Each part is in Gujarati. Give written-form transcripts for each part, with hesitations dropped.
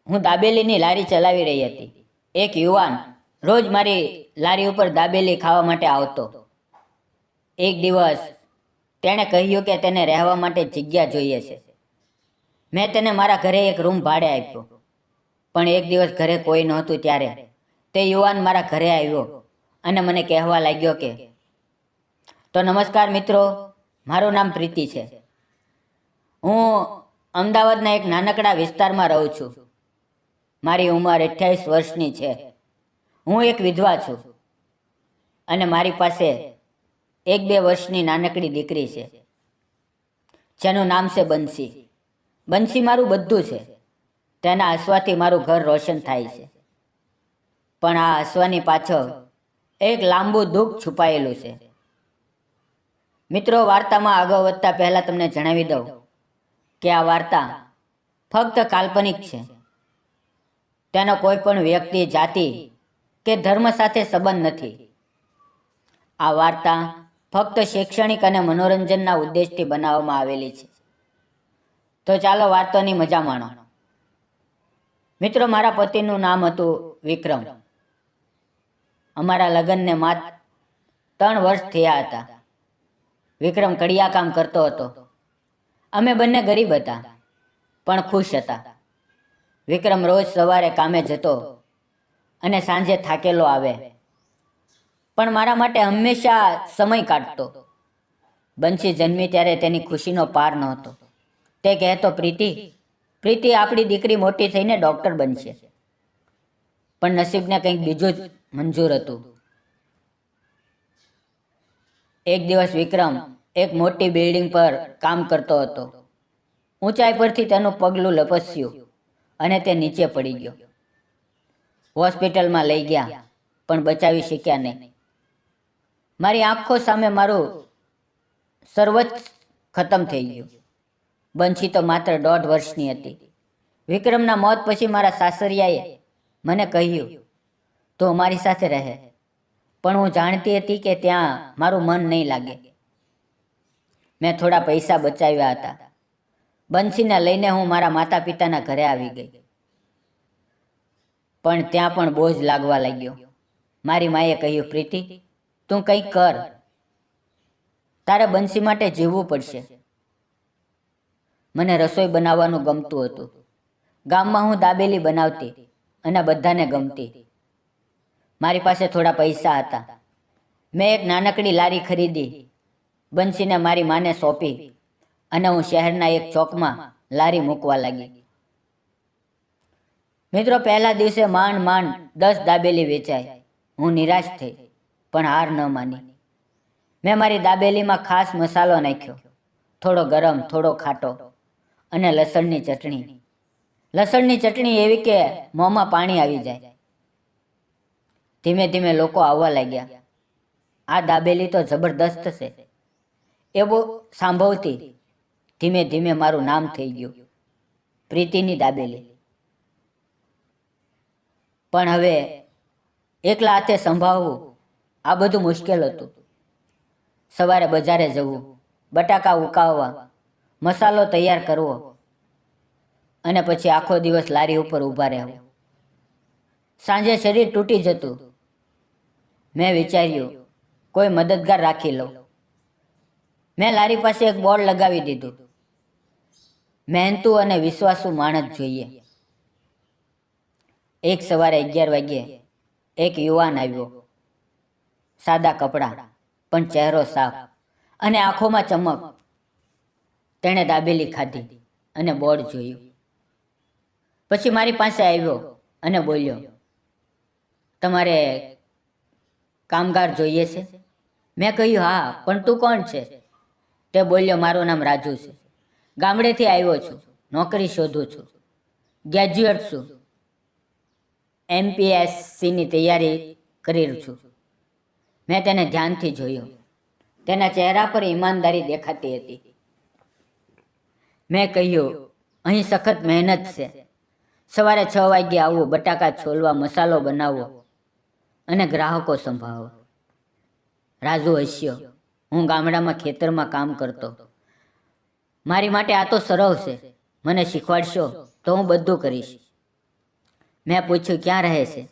હું દાબેલીની લારી ચલાવી રહી હતી. એક યુવાન રોજ મારી લારી ઉપર દાબેલી ખાવા માટે આવતો. એક દિવસ તેણે કહ્યું કે તેને રહેવા માટે જગ્યા જોઈએ છે. મેં તેને મારા ઘરે એક રૂમ ભાડે આપ્યો. પણ એક દિવસ ઘરે કોઈ નહોતું ત્યારે તે યુવાન મારા ઘરે આવ્યો અને મને કહેવા લાગ્યો કે, તો નમસ્કાર મિત્રો, મારું નામ પ્રીતિ છે. હું અમદાવાદના એક નાનકડા વિસ્તારમાં રહું છું. મારી ઉંમર 28 વર્ષની છે. હું એક વિધવા છું અને મારી પાસે 1-2 વર્ષની નાનકડી દીકરી છે જેનું નામ છે બંસી. બંસી મારું બધું છે. તેના હસવાથી મારું ઘર રોશન થાય છે. પણ આ હસવાની પાછળ એક લાંબુ દુઃખ છુપાયેલું છે. મિત્રો, વાર્તામાં આગળ વધતા પહેલાં તમને જણાવી દઉં કે આ વાર્તા ફક્ત કાલ્પનિક છે. તેનો કોઈ પણ વ્યક્તિ, જાતિ કે ધર્મ સાથે સંબંધ નથી. આ વાર્તા ફક્ત શૈક્ષણિક અને મનોરંજનના ઉદ્દેશથી બનાવવામાં આવેલી છે. તો ચાલો વાર્તાની મજા માણો. મિત્રો, મારા પતિનું નામ હતું વિક્રમ. અમારા લગ્નને માત્ર 3 વર્ષ થયા હતા. વિક્રમ કડિયા કામ કરતો હતો. અમે બંને ગરીબ હતા પણ ખુશ હતા. વિક્રમ રોજ સવારે કામે જતો અને સાંજે થાકેલો આવે, પણ મારા માટે હંમેશા સમય કાઢતો. બંસી જન્મી ત્યારે તેની ખુશીનો પાર નહોતો. તે કહેતો, પ્રીતિ, આપણી દીકરી મોટી થઈને ડૉક્ટર બનશે. પણ નસીબને કંઈક બીજું જ મંજૂર હતું. એક દિવસ વિક્રમ એક મોટી બિલ્ડિંગ પર કામ કરતો હતો. ઊંચાઈ પરથી તેનું પગલું લપસ્યું અને તે નીચે પડી ગયો. હોસ્પિટલમાં લઈ ગયા પણ બચાવી શક્યા નહીં. મારી આંખો સામે મારું સર્વસ્વ ખતમ થઈ ગયું. બંસી તો માત્ર 1.5 વર્ષની હતી. વિક્રમના મોત પછી મારા સાસરિયાએ મને કહ્યું, તું અમારી સાથે રહે. પણ હું જાણતી હતી કે ત્યાં મારું મન નહીં લાગે. મેં થોડા પૈસા બચાવ્યા હતા. બંસીને લઈને હું મારા માતા પિતાના ઘરે આવી ગઈ. પણ ત્યાં પણ બોજ લાગવા લાગ્યો. મારી માએ કહ્યું, પ્રીતિ, તું કંઈક કર. તારે બંસી માટે જીવવું પડશે. મને રસોઈ બનાવવાનું ગમતું હતું. ગામમાં હું દાબેલી બનાવતી અને બધાને ગમતી. મારી પાસે થોડા પૈસા હતા. મેં એક નાનકડી લારી ખરીદી, બંસીને મારી માને સોંપી અને હું શહેરના એક ચોકમાં લારી મૂકવા લાગી. મિત્રો, પહેલા દિવસે માંડ 10 દાબેલી વેચાઈ. હું નિરાશ થઈ પણ હાર ન માની. મેં મારી દાબેલીમાં ખાસ મસાલો નાખ્યો, થોડો ગરમ, થોડો ખાટો અને લસણની ચટણી. લસણની ચટણી એવી કે મોંમાં પાણી આવી જાય. ધીમે ધીમે લોકો આવવા લાગ્યા. આ દાબેલી તો જબરદસ્ત છે એવું સાંભળતી ધીમે ધીમે મારું નામ થઈ ગયું, પ્રીતિની દાબેલી. પણ હવે એકલા હાથે સંભાળવું આ બધું મુશ્કેલ હતું. સવારે બજારે જવું, બટાકા ઉકાળવા, મસાલો તૈયાર કરવો અને પછી આખો દિવસ લારી ઉપર ઊભા રહેવું. સાંજે શરીર તૂટી જતું. મેં વિચાર્યું, કોઈ મદદગાર રાખી લઉં. મેં લારી પાસે એક બોર્ડ લગાવી દીધું, મહેનતુ અને વિશ્વાસુ માણસ જોઈએ. એક સવારે 11 વાગ્યે એક યુવાન આવ્યો. સાદા કપડાં પણ ચહેરો સાફ અને આંખોમાં ચમક. તેણે દાબેલી ખાધી અને બોર્ડ જોયું. પછી મારી પાસે આવ્યો અને બોલ્યો, તમારે કામગાર જોઈએ છે? મેં કહ્યું, હા, પણ તું કોણ છે? તે બોલ્યો, મારું નામ રાજુ છે. ગામડેથી આવ્યો છું. નોકરી શોધું છું. ગ્રેજ્યુએટ છું. MPSCની તૈયારી કરી છું. મેં તેને ધ્યાનથી જોયો. તેના ચહેરા પર ઈમાનદારી દેખાતી હતી. મેં કહ્યું, અહીં સખત મહેનત છે. સવારે 6 વાગ્યે આવવું, બટાકા છોલવા, મસાલો બનાવવો અને ગ્રાહકો સંભાળવો. રાજુ હસ્યો. હું ગામડામાં ખેતરમાં કામ કરતો. મારી માટે આ તો સરળ છે. મને શીખવાડશો તો હું બધું કરીશ. મેં પૂછ્યું ક્યાં રહે છે?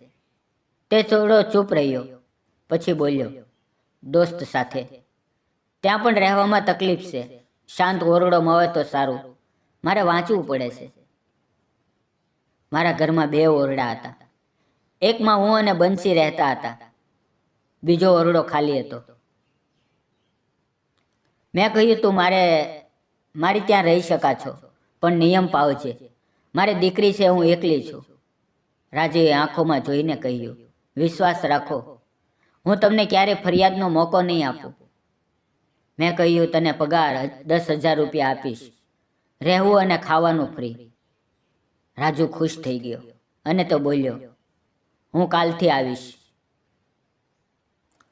તે થોડો ચૂપ રહ્યો, પછી બોલ્યો, દોસ્ત સાથે. ત્યાં પણ રહેવામાં તકલીફ છે. શાંત ઓરડો મળે તો સારું, મારે વાંચવું પડે છે. મારા ઘરમાં 2 ઓરડા હતા. એકમાં હું અને બંસી રહેતા હતા, બીજો ઓરડો ખાલી હતો. મેં કહ્યું, તું મારી ત્યાં રહી શકા છો, પણ નિયમ પાળજે. મારી દીકરી છે, હું એકલી છું. રાજુએ આંખોમાં જોઈને કહ્યું, વિશ્વાસ રાખો, હું તમને ક્યારેય ફરિયાદનો મોકો નહીં આપું. મેં કહ્યું, તને પગાર 10,000 રૂપિયા આપીશ, રહેવું અને ખાવાનું ફ્રી. રાજુ ખુશ થઈ ગયો અને તો બોલ્યો, હું કાલથી આવીશ.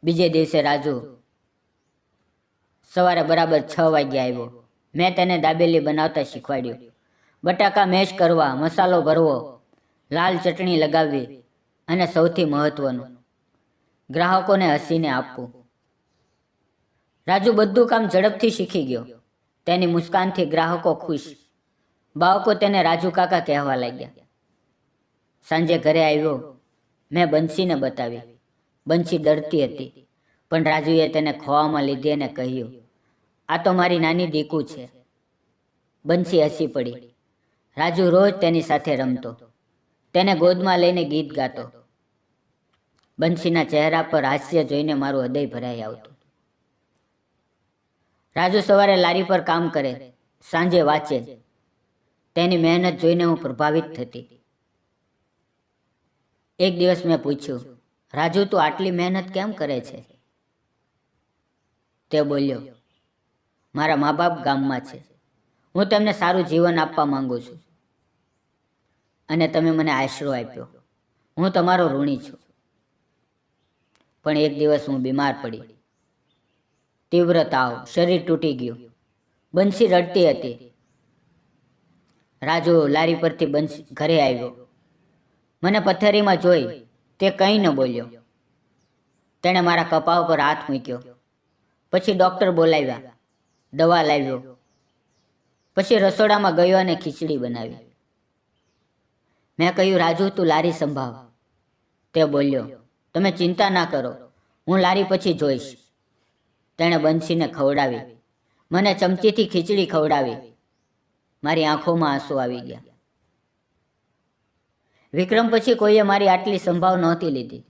બીજે દિવસે રાજુ સવારે બરાબર 6 વાગ્યે આવ્યો. મેં તેને દાબેલી બનાવતા શીખવાડ્યું. બટાકા મેશ કરવા, મસાલો ભરવો, લાલ ચટણી લગાવવી અને સૌથી મહત્વનું, ગ્રાહકોને હસીને આપવું. રાજુ બધું કામ ઝડપથી શીખી ગયો. તેની મુસ્કાનથી ગ્રાહકો ખુશ. બાળકો તેને રાજુ કાકા કહેવા લાગ્યા. સાંજે ઘરે આવ્યો. મેં બંસીને બતાવી. બંસી ડરતી હતી, પણ રાજુએ તેને ખોવામાં લીધી અને કહ્યું, આ તો મારી નાની દીકુ છે. બંસી હસી પડી. રાજુ રોજ તેની સાથે રમતો, તેને ગોદમાં લઈને ગીત ગાતો. બંસીના ચહેરા પર હાસ્ય જોઈને મારું હૃદય ભરાઈ આવતું. રાજુ સવારે લારી પર કામ કરે, સાંજે વાંચે. તેની મહેનત જોઈને હું પ્રભાવિત થતી. એક દિવસ મેં પૂછ્યું, રાજુ, તું આટલી મહેનત કેમ કરે છે? તે બોલ્યો, મારા મા બાપ ગામમાં છે, હું તેમને સારું જીવન આપવા માંગુ છું, અને તમે મને આશરો આપ્યો. હું તમારો ઋણી છું. પણ એક દિવસ હું બીમાર પડી. તીવ્ર તાવ, શરીર તૂટી ગયું. બંસી રડતી હતી. રાજુ લારી પરથી ઘરે આવ્યો. મને પથ્થરીમાં જોઈ તે કંઈ ન બોલ્યો. તેણે મારા કપાળ પર હાથ મૂક્યો. પછી ડૉક્ટર બોલાવ્યા, દવા લાવ્યો. પછી રસોડામાં ગયો અને ખીચડી બનાવી. મેં કહ્યું, રાજુ, તું લારી સંભાળ. તે બોલ્યો, તમે ચિંતા ના કરો, હું લારી પછી જોઈશ. તેણે બંસીને ખવડાવી. મને ચમચીથી ખીચડી ખવડાવી. મારી આંખોમાં આંસુ આવી ગયા. વિક્રમ પછી કોઈએ મારી આટલી સંભાળ નહોતી લીધી.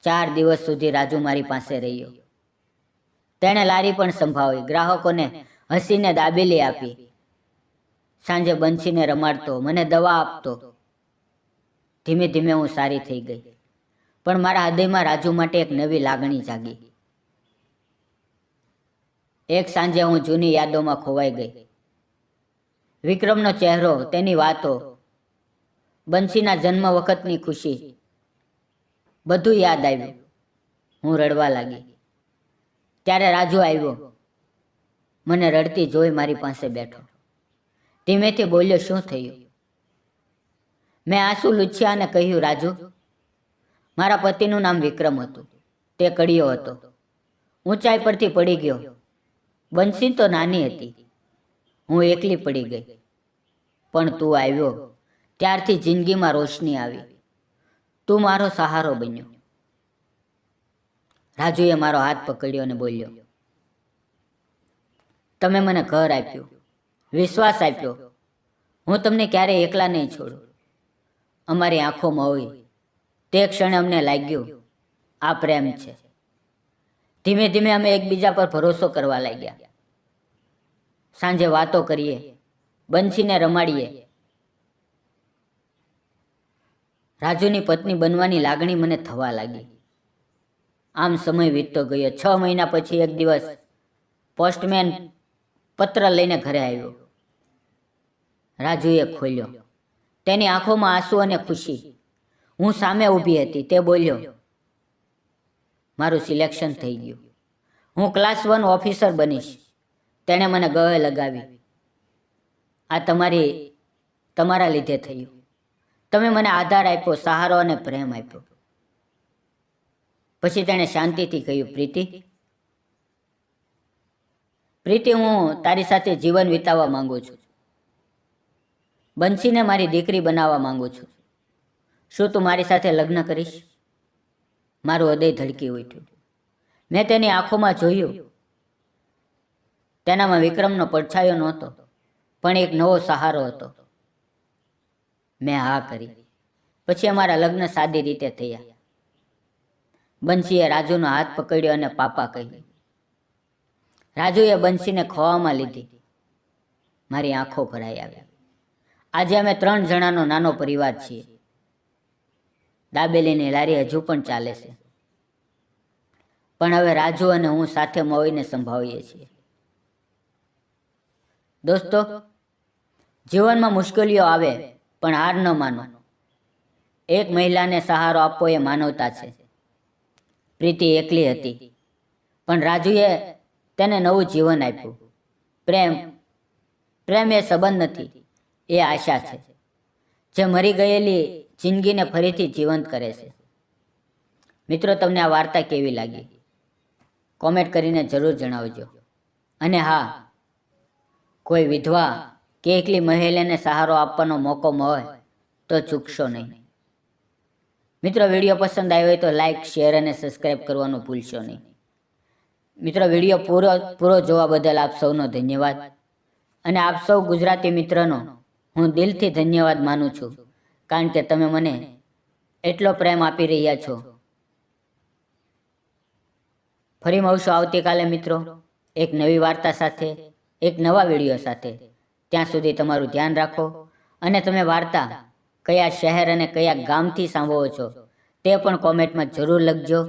4 દિવસ સુધી રાજુ મારી પાસે રહ્યો. તેણે લારી પણ સંભાળી, ગ્રાહકોને હસીને દાબેલી આપી. સાંજે બંસીને રમાડતો, મને દવા આપતો. ધીમે ધીમે હું સારી થઈ ગઈ, પણ મારા હૃદયમાં રાજુ માટે એક નવી લાગણી જાગી. એક સાંજે હું જૂની યાદોમાં ખોવાઈ ગઈ. વિક્રમનો ચહેરો, તેની વાતો, બંસીના જન્મ વખતની ખુશી, બધું યાદ આવ્યું. હું રડવા લાગી. ત્યારે રાજુ આવ્યો. મને રડતી જોઈ મારી પાસે બેઠો. ધીમેથી બોલ્યો, શું થયું? મેં આંસુ લૂછ્યા અને કહ્યું, રાજુ, મારા પતિનું નામ વિક્રમ હતું. તે કડિયો હતો. ઊંચાઈ પરથી પડી ગયો. બંસી તો નાની હતી. હું એકલી પડી ગઈ. પણ તું આવ્યો ત્યારથી જિંદગીમાં રોશની આવી. તું મારો સહારો બન્યો. રાજુએ મારો હાથ પકડ્યો અને બોલ્યો, તમે મને ઘર આપ્યું, વિશ્વાસ આપ્યો. હું તમને ક્યારેય એકલા નહીં છોડું. અમારી આંખોમાં હોય તે ક્ષણે અમને લાગ્યું, આ પ્રેમ છે. ધીમે ધીમે અમે એકબીજા પર ભરોસો કરવા લાગ્યા. સાંજે વાતો કરીએ, બંસીને રમાડીએ. રાજુની પત્ની બનવાની લાગણી મને થવા લાગી. આમ સમય વીતતો ગયો. 6 મહિના પછી એક દિવસ પોસ્ટમેન પત્ર લઈને ઘરે આવ્યો. રાજુએ ખોલ્યો. તેની આંખોમાં આંસુ અને ખુશી. હું સામે ઊભી હતી. તે બોલ્યો, મારું સિલેક્શન થઈ ગયું. હું ક્લાસ 1 ઓફિસર બનીશ. તેણે મને ગળે લગાવી. આ તમારા લીધે થયું. તમે મને આધાર આપ્યો, સહારો અને પ્રેમ આપ્યો. પછી તેણે શાંતિથી કહ્યું, પ્રીતિ, હું તારી સાથે જીવન વિતાવવા માંગુ છું. બંસીને મારી દીકરી બનાવવા માંગુ છું. શું તું મારી સાથે લગ્ન કરીશ? મારું હૃદય ધડકી ઉઠ્યું. મેં તેની આંખોમાં જોયું. તેનામાં વિક્રમનો પડછાયો નહોતો, પણ એક નવો સહારો હતો. મેં હા કરી. પછી અમારા લગ્ન સાદી રીતે થયા. બંસીએ રાજુનો હાથ પકડ્યો અને પાપા કહ્યું. રાજુએ બંસીને ખોવામાં લીધી. મારી આંખો ભરાઈ આવી. આજે અમે 3 જણાનો નાનો પરિવાર છીએ. દાબેલીની લારી હજુ પણ ચાલે છે, પણ હવે રાજુ અને હું સાથે મળીને સંભાળીએ છીએ. દોસ્તો, જીવનમાં મુશ્કેલીઓ આવે પણ હાર ન માનો. એક મહિલાને સહારો આપવો એ માનવતા છે. પ્રીતિ એકલી હતી, પણ રાજુએ તેને નવું જીવન આપ્યું. પ્રેમ એ સંબંધ નથી, એ આશા છે, જે મરી ગયેલી જિંદગીને ફરીથી જીવંત કરે છે. મિત્રો, તમને આ વાર્તા કેવી લાગી? કોમેન્ટ કરીને જરૂર જણાવજો. અને હા, કોઈ વિધવા કે એકલી મહિલાને સહારો આપવાનો મોકો મળે તો ચૂકશો નહીં. મિત્રો, વિડીયો પસંદ આવ્યો હોય તો લાઇક, શેર અને સબસ્ક્રાઈબ કરવાનું ભૂલશો નહીં. મિત્રો, વિડીયો પૂરો જોવા બદલ આપ સૌનો ધન્યવાદ. અને આપ સૌ ગુજરાતી મિત્રનો હું દિલથી ધન્યવાદ માનું છું, કારણ કે તમે મને એટલો પ્રેમ આપી રહ્યા છો. ફરી મળશું આવતીકાલે મિત્રો, એક નવી વાર્તા સાથે, એક નવા વિડીયો સાથે. ત્યાં સુધી તમારું ધ્યાન રાખો. અને તમે વાર્તા કયા શહેર અને કયા ગામથી સાંભળો છો તે પણ કોમેન્ટમાં જરૂર લખજો.